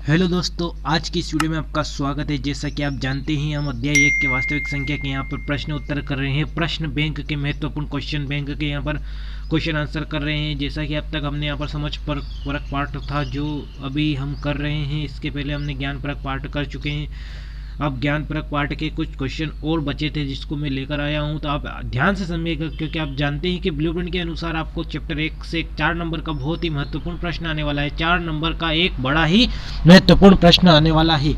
Hello दोस्तों, आज की इस वीडियो में आपका स्वागत है। जैसा कि आप जानते हैं, हम अध्याय 1 के वास्तविक संख्या के यहाँ पर प्रश्न उत्तर कर रहे हैं। प्रश्न बैंक के महत्वपूर्ण क्वेश्चन बैंक के यहाँ पर क्वेश्चन आंसर कर रहे हैं। जैसा कि अब तक हमने यहाँ पर समझ पर परक पार्ट था जो अभी हम कर रहे हैं। इसके पहले हमने ज्ञान परक पार्ट कर चुके हैं। अब ज्ञान परक पार्ट के कुछ क्वेश्चन और बचे थे जिसको मैं लेकर आया हूं, तो आप ध्यान से समझिएगा, क्योंकि आप जानते हैं कि ब्लूप्रिंट के अनुसार आपको चैप्टर 1 से 4 नंबर का बहुत ही महत्वपूर्ण प्रश्न आने वाला है। 4 नंबर का एक बड़ा ही महत्वपूर्ण प्रश्न आने वाला है।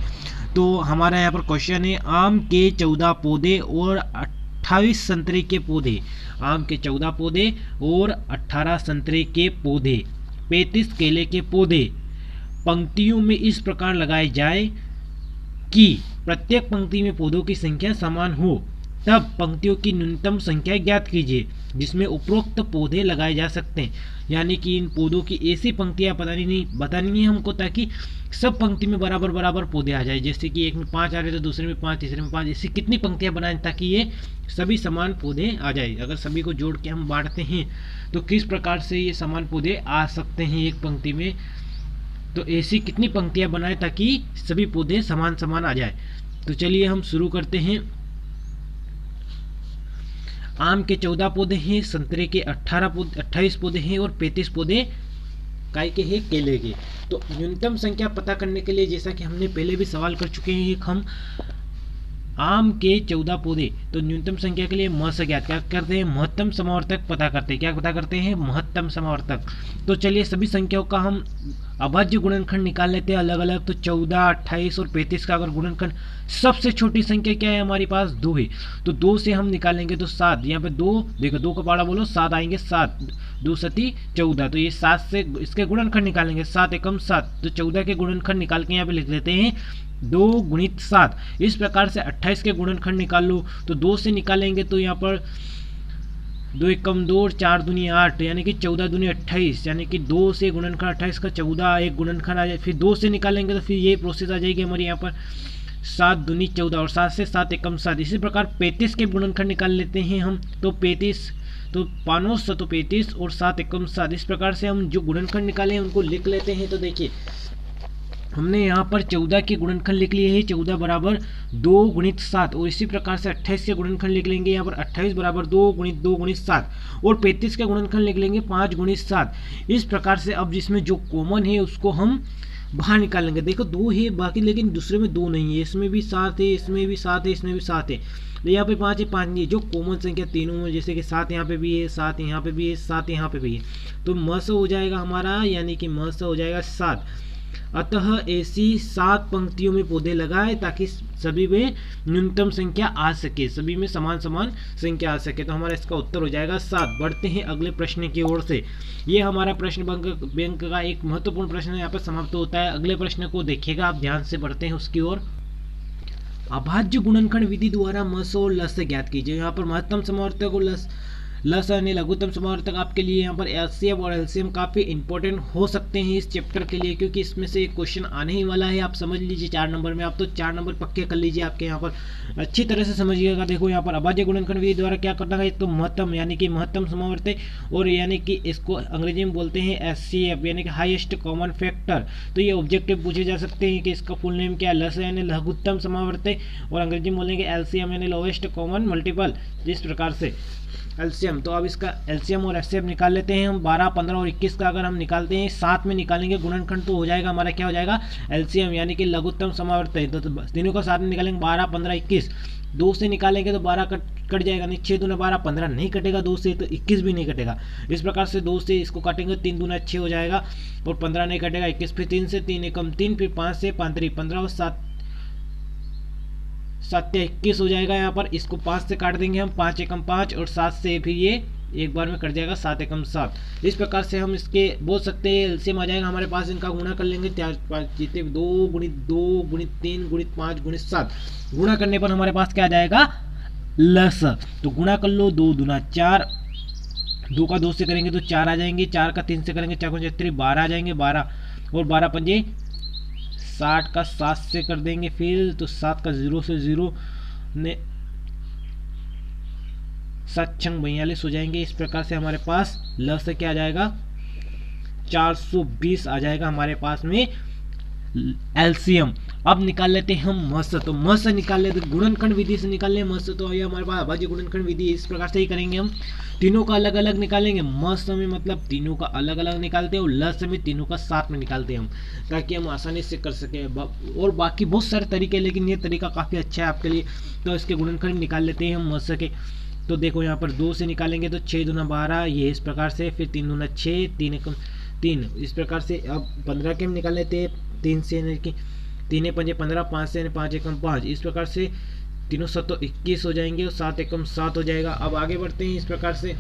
तो हमारा यहाँ पर क्वेश्चन है, आम के 14 पौधे और 28 संतरे के पौधे। आम के 14 पौधे और 18 संतरे के पौधे, 35 केले के पौधे पंक्तियों में इस प्रकार लगाए जाए कि प्रत्येक पंक्ति में पौधों की संख्या समान हो। तब पंक्तियों की न्यूनतम संख्या ज्ञात कीजिए जिसमें उपरोक्त पौधे लगाए जा सकते हैं। यानी कि इन पौधों की ऐसी पंक्तियां बतानी है हमको, ताकि सब पंक्ति में बराबर बराबर पौधे आ जाए। जैसे कि एक में 5 आ रहे तो दूसरे में 5, तीसरे में 5, ऐसी कितनी पंक्तियां बनाएं ताकि ये सभी समान पौधे आ जाए। अगर सभी को जोड़ के हम बांटते हैं तो किस प्रकार से ये समान पौधे आ सकते हैं एक पंक्ति में। तो ऐसी कितनी पंक्तियां बनाएं ताकि सभी पौधे समान समान आ जाए। तो चलिए हम शुरू करते हैं। आम के 14 पौधे हैं, संतरे के 28 पौधे हैं और 35 पौधे काय के हैं, केले के। तो न्यूनतम संख्या पता करने के लिए, जैसा कि हमने पहले भी सवाल कर चुके हैं, हम आम के 14 पौधे, तो न्यूनतम संख्या के लिए म से ज्ञात क्या करते हैं, महत्तम समावर्तक पता करते हैं। क्या पता करते हैं, महत्तम समावर्तक। तो चलिए सभी संख्याओं का हम अभाज्य गुणनखंड निकाल लेते हैं अलग अलग। तो 14, 28 और 35 का अगर गुणनखंड, सबसे छोटी संख्या क्या है हमारे पास, 2 है। तो 2 से हम निकालेंगे तो 7। यहाँ पे 2 देखो, 2 का पाड़ा बोलो, 7 आएंगे। 7 2 सती 14। तो ये 7 से इसके गुणनखंड निकालेंगे, 7 एकम 7। तो 14 के गुणनखंड निकाल के यहाँ पे लिख देते हैं 2 गुणित 7। इस प्रकार से 28 के गुणनखंड निकाल लो। तो 2 से निकालेंगे तो यहाँ पर 2 एकम 2 और 4 दूनी 8, यानी कि 14 दूनी 28। यानी कि 2 से गुणनखंड 28 का 14 एक गुणनखंड आ जाए। फिर 2 से निकालेंगे तो फिर ये प्रोसेस आ जाएगी हमारे यहाँ पर 7 दूनी 14 और 7 से 7 एकम 7। इसी प्रकार 35 के गुणनखंड निकाल लेते हैं हम। तो 35 तो 5 तो 35 और 7 एकम 7। इस प्रकार से हम जो गुणनखंड निकाले हैं उनको लिख लेते हैं। तो देखिए हमने यहाँ पर 14 के गुणनखंड लिख लिए हैं, 14 बराबर 2 गुणित 7। और इसी प्रकार से 28 के गुणनखंड लिख लेंगे, यहाँ पर 28 बराबर 2 गुणित 7। और 35 के गुणनखंड लिख लेंगे 5 गुणित 7। इस प्रकार से अब जिसमें जो कॉमन है उसको हम बाहर निकालेंगे। देखो 2 है बाकी, लेकिन दूसरे में 2 नहीं है। इसमें भी 7 है, इसमें भी 7 है, इसमें भी 7 है। तो यहाँ पे 5 है, 5 नहीं है। जो कॉमन संख्या तीनों में, जैसे कि 7 यहाँ पे भी है, 7 यहाँ पे भी है, 7 यहाँ पे भी है, तो म से हो जाएगा हमारा, यानी कि म से हो जाएगा 7। अतः ऐसी 7 पंक्तियों में पौधे लगाए ताकि सभी में न्यूनतम संख्या आ सके, सभी में समान समान संख्या आ सके। तो हमारा इसका उत्तर हो जाएगा 7। बढ़ते हैं अगले प्रश्न की ओर से। ये हमारा प्रश्न बैंक का एक महत्वपूर्ण प्रश्न यहाँ पर समाप्त होता है। अगले प्रश्न को देखिएगा आप ध्यान से, बढ़ते हैं उसकी ओर। अभाज्य गुणनखंड विधि द्वारा म से और ल से ज्ञात कीजिए। यहाँ पर महत्तम समावर्तक और लस यानी लघुत्तम समावर्तक आपके लिए यहाँ पर एलसीएम और एलसीएम काफ़ी इंपॉर्टेंट हो सकते हैं इस चैप्टर के लिए, क्योंकि इसमें से एक क्वेश्चन आने ही वाला है। आप समझ लीजिए 4 नंबर में। आप तो 4 नंबर पक्के कर लीजिए, आपके यहाँ पर अच्छी तरह से समझिएगा। देखो यहाँ पर अभाज्य गुणनखंड विधि द्वारा क्या करना है, एक तो महत्तम यानी कि महत्तम समावर्तक, और यानी कि इसको अंग्रेजी में बोलते हैं एचसीएफ यानी कि हाईएस्ट कॉमन फैक्टर। तो ये ऑब्जेक्टिव पूछे जा सकते हैं कि इसका फुल नेम क्या है। लस यानी लघुत्तम समावर्तक, और अंग्रेजी में बोलेंगे एलसीएम यानी लोएस्ट कॉमन मल्टीपल। जिस प्रकार से एलसीएम, तो अब इसका एलसीएम और एचसीएफ निकाल लेते हैं हम। 12, 15 और 21 का अगर हम निकालते हैं, 7 में निकालेंगे गुणनखंड, तो हो जाएगा हमारा क्या हो जाएगा, एलसीएम यानी कि लघुत्तम समावर्तक। तो तीनों का 7 में निकालेंगे, 12, 15, 21। 2 से निकालेंगे तो 12 कट जाएगा, नहीं 6 दूना 12, 15 नहीं कटेगा 2 से, तो 21 भी नहीं कटेगा। इस प्रकार से 2 से इसको काटेंगे, 3 दूना 6 हो जाएगा और 15 नहीं कटेगा, 21। फिर 3 से 3 एकम 3, फिर 5 से 5 3 15 और 7 21 हो जाएगा। यहाँ पर इसको 5 से काट देंगे हम, 5 एकम 5 और 7 से फिर ये एक बार में कट जाएगा, 7 एकम 7। इस प्रकार से हम इसके बोल सकते हैं एलसीएम आ जाएगा हमारे पास। इनका गुणा कर लेंगे, 2 गुणित 2 गुणित 3 गुणित 5 गुणित 7। गुणा करने पर हमारे पास क्या आ जाएगा, लस। तो गुणा कर लो, 2 दूना 4, 2 का 2 से करेंगे तो 4 आ जाएंगे, 4 का 3 से करेंगे 4 को 12 आ जाएंगे, 12 और 12 पंजे 60 का 7 से कर देंगे फिर, तो 7 का 0 से 0 ने 7 छंग 42 हो जाएंगे। इस प्रकार से हमारे पास ल से क्या आ जाएगा, 420 आ जाएगा हमारे पास में एलसीएम। अब निकाल लेते हैं हम म से, तो म से निकाल लेते गुणनखंड विधि से निकाल लें म से, तो ये हमारे पास अभाज्य गुणनखंड विधि इस प्रकार से ही करेंगे हम। तीनों का अलग अलग निकालेंगे, म से में मतलब तीनों का अलग अलग निकालते हैं और ल से में तीनों का साथ में निकालते हैं हम, ताकि हम आसानी से कर सकें। और बाकी बहुत सारे तरीके, लेकिन ये तरीका काफ़ी अच्छा है आपके लिए। तो इसके गुणनखंड निकाल लेते हैं हम म से के। तो देखो यहाँ पर 2 से निकालेंगे तो 6 दूना 12, ये इस प्रकार से, फिर 3 दूना 6, 3 एकम 3, इस प्रकार से। अब 15 के हम निकाल लेते हैं 3 से, यानी कि 3 पंजे 15, 5 से 5 एकम 5, इस प्रकार से तीनों 7 21 हो जाएंगे और 7 एकम 7 हो जाएगा। अब आगे बढ़ते हैं इस प्रकार से।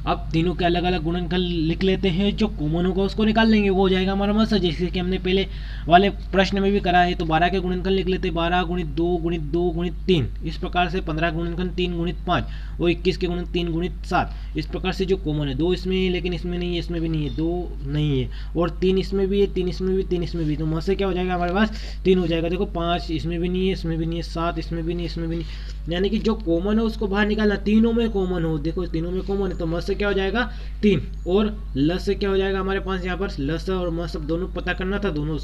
अब तीनों के अलग अलग गुणनखंड लिख लेते हैं, जो कॉमन होगा उसको निकाल लेंगे, वो हो जाएगा हमारा मस, जैसे कि हमने पहले वाले प्रश्न में भी करा है। तो 12 के गुणनखंड लिख लेते हैं, 12 गुणित 2 गुणित 2 गुणित 3, इस प्रकार से 15 गुणनखंड 3 गुणित 5 और 21 के गुणन 3 गुणित 7, इस प्रकार से। जो कॉमन है 2 इसमें है, लेकिन इसमें नहीं है, इसमें भी नहीं है, 2 नहीं है, और 3 इसमें भी है, 3 इसमें भी, 3 इसमें भी। तो मस क्या हो जाएगा हमारे पास 3 हो जाएगा। देखो 5 इसमें भी नहीं है, इसमें भी नहीं है, 7 इसमें भी नहीं, इसमें भी नहीं, यानी कि जो कॉमन है उसको बाहर निकालना, तीनों में कॉमन हो। देखो तीनों में कॉमन है, तो मस क्या हो जाएगा 3, और ल से क्या हो जाएगा हमारे पास, यहाँ पर ल से और म से दोनों पता करना था दोनों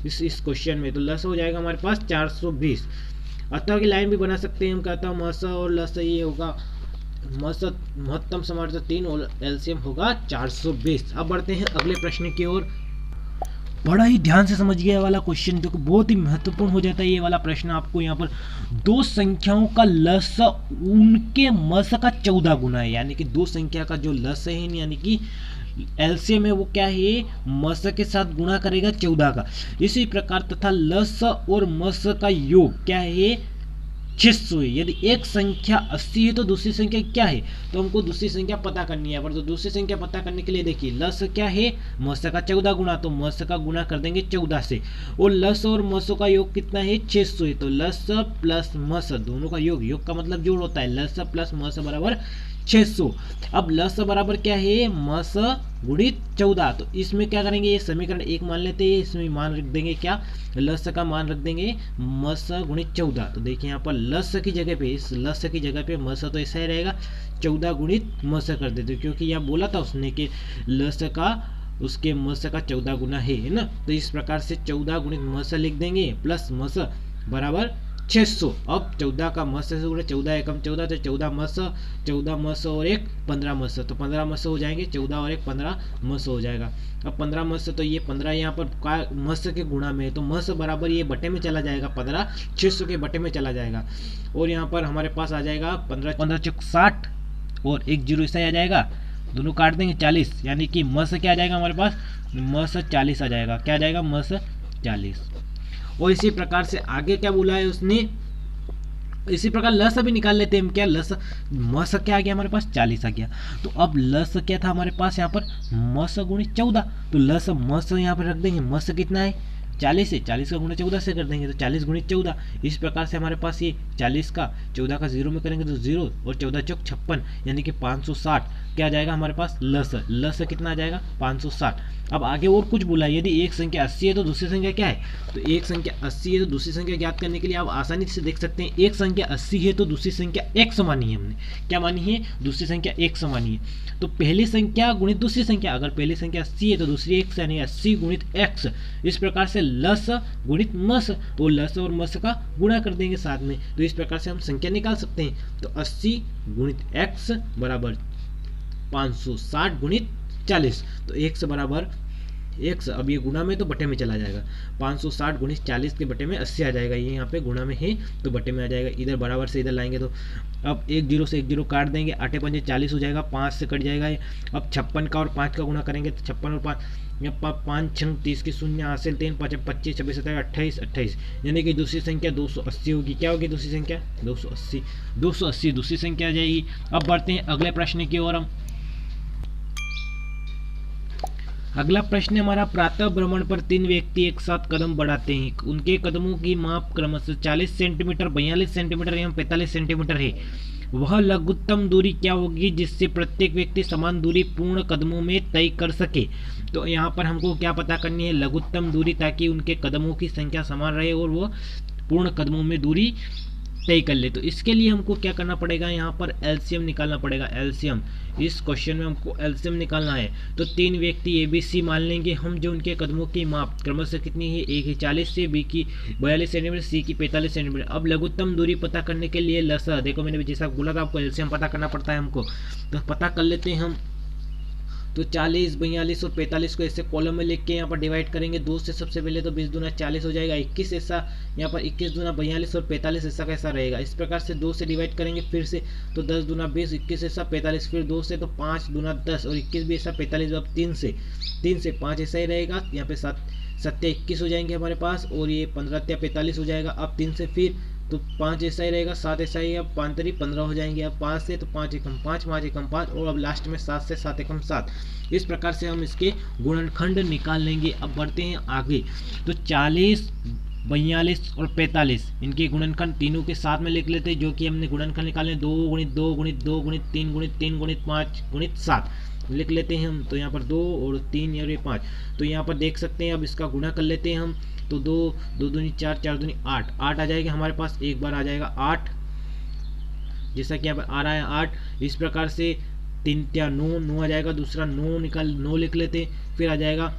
इस क्वेश्चन में। तो ल से हो जाएगा हमारे पास 420। अतः की लाइन भी बना सकते हैं हम, कहता हूँ म से और ल से, ये होगा म से महत्तम समार्थ 3 और एलसीएम होगा 420। अब बढ़ते हैं अगले प्रश्न की ओर। बड़ा ही ध्यान से समझिए वाला क्वेश्चन, जो बहुत ही महत्वपूर्ण हो जाता है ये वाला प्रश्न। आपको यहाँ पर दो संख्याओं का लस उनके मस का 14 गुना है, यानी कि दो संख्या का जो लस है, यानी कि एलसीएम है, वो क्या है मस के साथ गुणा करेगा 14 का। इसी प्रकार तथा लस और मस का योग क्या है 600 है। यदि एक संख्या 80 है तो दूसरी संख्या क्या है, तो हमको दूसरी संख्या पता करनी है। पर तो दूसरी संख्या पता करने के लिए देखिए लस क्या है मस का 14 गुना, तो मस का गुना कर देंगे 14 से, और लस और मस का योग कितना है 600 है। तो लस प्लस मस दोनों का योग, योग का मतलब जोड़ होता है, लस प्लस मस बराबर 600। अब लस बराबर क्या है मस गुणित 14, तो इसमें क्या करेंगे ये समीकरण 1 मान लेते हैं, इसमें मान रख देंगे क्या लस का मान रख देंगे मस गुणित 14। तो देखिए यहाँ पर लस की जगह पे, इस लस की जगह पे मस तो ऐसा ही रहेगा 14 गुणित मस कर देते, क्योंकि यहाँ बोला था उसने कि लस का उसके मस का 14 गुना है ना। तो इस प्रकार से 14 गुणित मस लिख देंगे प्लस मस बराबर 600। अब 14 का मस से जुड़े 14 एकम 14, तो 14 मस और एक 15 मस, तो 15 मस हो जाएंगे, 14 और एक 15 मस हो जाएगा। अब 15 मस, तो ये 15 यहाँ पर मस के गुणा में है, तो मस बराबर ये बटे में चला जाएगा, 15 600 के बटे में चला जाएगा, और यहाँ पर हमारे पास आ जाएगा 15 चौक 60 और 1 जीरो ऐसा आ जाएगा, दोनों काट देंगे 40, यानी कि मस क्या आ जाएगा हमारे पास मस 40 आ जाएगा। क्या आ जाएगा मस 40। और इसी प्रकार से आगे क्या बोला है उसने, इसी प्रकार लस भी निकाल लेते हैं हम। क्या लस मस क्या आ गया हमारे पास 40 आ गया। तो अब लस क्या था हमारे पास यहाँ पर मस गुणित 14, तो लस मस यहाँ पर रख देंगे, मस कितना है 40 है, 40 का गुणा 14 से कर देंगे, तो 40 गुणित 14। इस प्रकार से हमारे पास ये 40 का 14 का 0 में करेंगे तो 0, और 14 चौक 56, यानी कि 560 क्या आ जाएगा हमारे पास लस कितना आ जाएगा 560। अब आगे और कुछ बोला है, यदि एक संख्या 80 है तो दूसरी संख्या क्या है, तो एक संख्या 80 है तो दूसरी संख्या ज्ञात करने के लिए आप आसानी से देख सकते हैं, एक संख्या 80 है तो दूसरी संख्या 100 मानी है हमने। क्या मानी है दूसरी संख्या 100 मानी है। तो पहली संख्या गुणित दूसरी संख्या, अगर पहली संख्या 80 है तो दूसरी 100, यानी 80 गुणित x। इस प्रकार से लस गुणित मस, तो लस और मस का गुणा कर देंगे साथ में, तो इस प्रकार से हम संख्या निकाल सकते हैं। तो 80 गुणित x बराबर 560 गुणित 40, तो 1 बराबर 100। अब ये गुणा में तो बटे में चला जाएगा, 560 गुणित 40 के बटे में 80 आ जाएगा, ये यहाँ पे गुणा में है तो बटे में आ जाएगा। इधर बराबर से इधर लाएंगे तो अब 1 जीरो से 1 जीरो काट देंगे, 8 पंजे 40 हो जाएगा, 5 से कट जाएगा ये। अब 56 का और 5 का गुणा करेंगे तो 56 और 5 6 30 की शून्य हासिल 3 5 25 26 27 28, यानी कि दूसरी संख्या 280 होगी। क्या होगी दूसरी संख्या 280 दूसरी संख्या आ जाएगी। अब बढ़ते हैं अगले प्रश्न की ओर हम। अगला प्रश्न हमारा, प्रातः भ्रमण पर 3 व्यक्ति एक साथ कदम बढ़ाते हैं, उनके कदमों की माप क्रमशः 40 सेंटीमीटर 42 सेंटीमीटर एवं 45 सेंटीमीटर है। वह लघुत्तम दूरी क्या होगी जिससे प्रत्येक व्यक्ति समान दूरी पूर्ण कदमों में तय कर सके। तो यहाँ पर हमको क्या पता करनी है लघुत्तम दूरी, ताकि उनके कदमों की संख्या समान रहे और वो पूर्ण कदमों में दूरी तय कर ले। तो इसके लिए हमको क्या करना पड़ेगा, यहाँ पर एलसीएम निकालना पड़ेगा। एलसीएम इस क्वेश्चन में हमको एलसीएम निकालना है। तो 3 व्यक्ति ABC मान लेंगे हम, जो उनके कदमों की माप क्रमशः कितनी है, A की 40 से, B की 42 सेंटीमीटर, C की 45 सेंटीमीटर। अब लघुत्तम दूरी पता करने के लिए लसा, देखो मैंने जैसा बोला था आपको एलसीएम पता करना पड़ता है हमको, तो पता कर लेते हैं हम। तो 40, 42 और 45 को ऐसे कॉलम में लिख के यहाँ पर डिवाइड करेंगे 2 से। सबसे पहले तो 20 दूना 40 हो जाएगा, 21 ऐसा यहाँ पर 21 दूना 42 और 45 ऐसा कैसा रहेगा। इस प्रकार से 2 से डिवाइड करेंगे फिर से, तो 10 दूना 20, 21 ऐसा 45, फिर 2 से तो 5 दूना 10 और 21 भी ऐसा 45। अब 3 से 5 ऐसा ही रहेगा, यहाँ पे 7 7 21 हो जाएंगे हमारे पास, और ये 15 45 हो जाएगा। अब 3 से फिर तो 5 ऐसा ही रहेगा, 7 ऐसा ही, अब 5 3 15 हो जाएंगे। अब 5 से तो 5 एकम 5, 5 एकम 5, और अब लास्ट में 7 से 7 एकम 7। इस प्रकार से हम इसके गुणनखंड निकाल लेंगे। अब बढ़ते हैं आगे। तो 40, 42 और 45 इनके गुणनखंड तीनों के साथ में लिख लेते हैं, जो कि हमने गुणनखंड निकाले 2 गुणित 2 गुणित 2 गुणित 3 गुणित 3 गुणित 5 गुणित 7 लिख लेते हैं हम। तो यहाँ पर 2 और 3 और ये 5। तो यहाँ पर देख सकते हैं, अब इसका गुणा कर लेते हैं हम। तो 2 2 दूनी 4, 4 दूनी 8, 8 आ जाएगा हमारे पास, एक बार आ जाएगा 8, जैसा कि यहाँ पर आ रहा है 8। इस प्रकार से 3 क्या 9, 9 आ जाएगा, दूसरा 9 लिख लेते, फिर आ जाएगा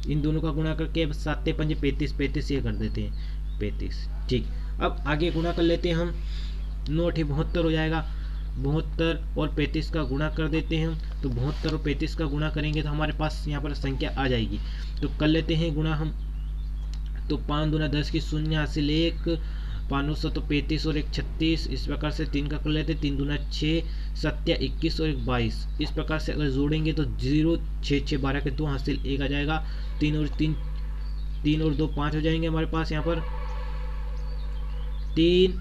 इन दोनों का गुणा करके 7 5 35, 35 ये कर देते हैं 35। ठीक, अब आगे गुणा कर लेते हैं हम। 9 72 हो जाएगा, 72 और 35 का गुणा कर देते हैं हम। तो 72 और 35 का गुणा करेंगे तो हमारे पास यहाँ पर संख्या आ जाएगी। तो कर लेते हैं गुणा हम। तो 5 दूना 10 की 0 हासिल 1, 5 तो 35 और 1 36। इस प्रकार से 3 का कर लेते, 3 दूना 6, 7 21 और 1 22। इस प्रकार से अगर जोड़ेंगे तो 0 6 6 12 के 2 हासिल 1 आ जाएगा। 3 और 2 5 हो जाएंगे हमारे पास, यहाँ पर 3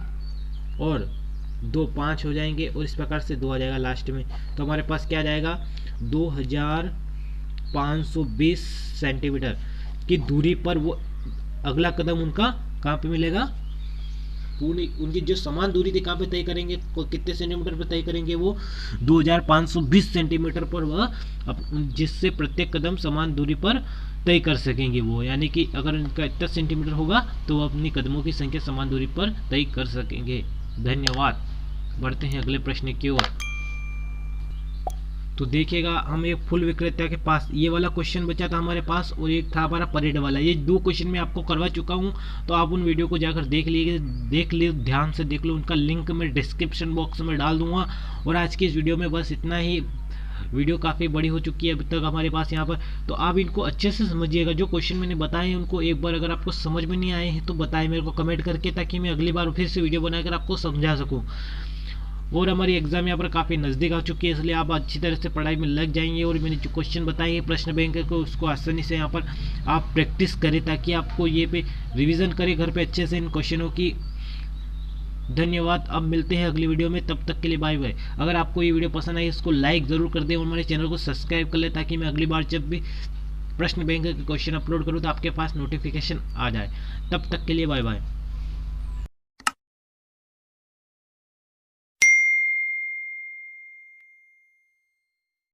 और 2 5 हो जाएंगे, और इस प्रकार से 2 आ जाएगा लास्ट में। तो हमारे पास क्या आ जाएगा, 2520 सेंटीमीटर की दूरी पर वो अगला कदम उनका कहाँ पे मिलेगा, पूरी उनकी जो समान दूरी थी कहाँ पे तय करेंगे, कितने सेंटीमीटर पे तय करेंगे, वो 2520 सेंटीमीटर पर वह जिससे प्रत्येक कदम समान दूरी पर तय कर सकेंगे वो, यानी कि अगर उनका इतना सेंटीमीटर होगा तो वो अपनी कदमों की संख्या समान दूरी पर तय कर सकेंगे। धन्यवाद। बढ़ते हैं अगले प्रश्न की ओर। तो देखिएगा, हम एक फूल विक्रेता के पास, ये वाला क्वेश्चन बचा था हमारे पास, और एक था हमारा परेड वाला। ये 2 क्वेश्चन मैं आपको करवा चुका हूँ, तो आप उन वीडियो को जाकर देख लीजिए, ध्यान से देख लो। उनका लिंक मैं डिस्क्रिप्शन बॉक्स में डाल दूंगा। और आज की इस वीडियो में बस इतना ही। वीडियो काफ़ी बड़ी हो चुकी है अभी तक हमारे पास यहाँ पर, तो आप इनको अच्छे से समझिएगा। जो क्वेश्चन मैंने बताए हैं उनको एक बार अगर आपको समझ में नहीं आए हैं तो बताएं मेरे को कमेंट करके, ताकि मैं अगली बार फिर से वीडियो बनाकर आपको समझा सकूँ। और हमारी एग्जाम यहाँ पर काफ़ी नज़दीक आ चुकी है, इसलिए आप अच्छी तरह से पढ़ाई में लग जाएंगे। और मैंने जो क्वेश्चन बताए हैं प्रश्न बैंक को, उसको आसानी से यहाँ पर आप प्रैक्टिस करें, ताकि आपको ये पे रिवीजन करें घर पे अच्छे से इन क्वेश्चनों की। धन्यवाद। अब मिलते हैं अगली वीडियो में, तब तक के लिए बाय बाय। अगर आपको ये वीडियो पसंद आई इसको लाइक ज़रूर कर दें, और हमारे चैनल को सब्सक्राइब कर लें, ताकि मैं अगली बार जब भी प्रश्न बैंक के क्वेश्चन अपलोड करूँ तो आपके पास नोटिफिकेशन आ जाए। तब तक के लिए बाय बाय।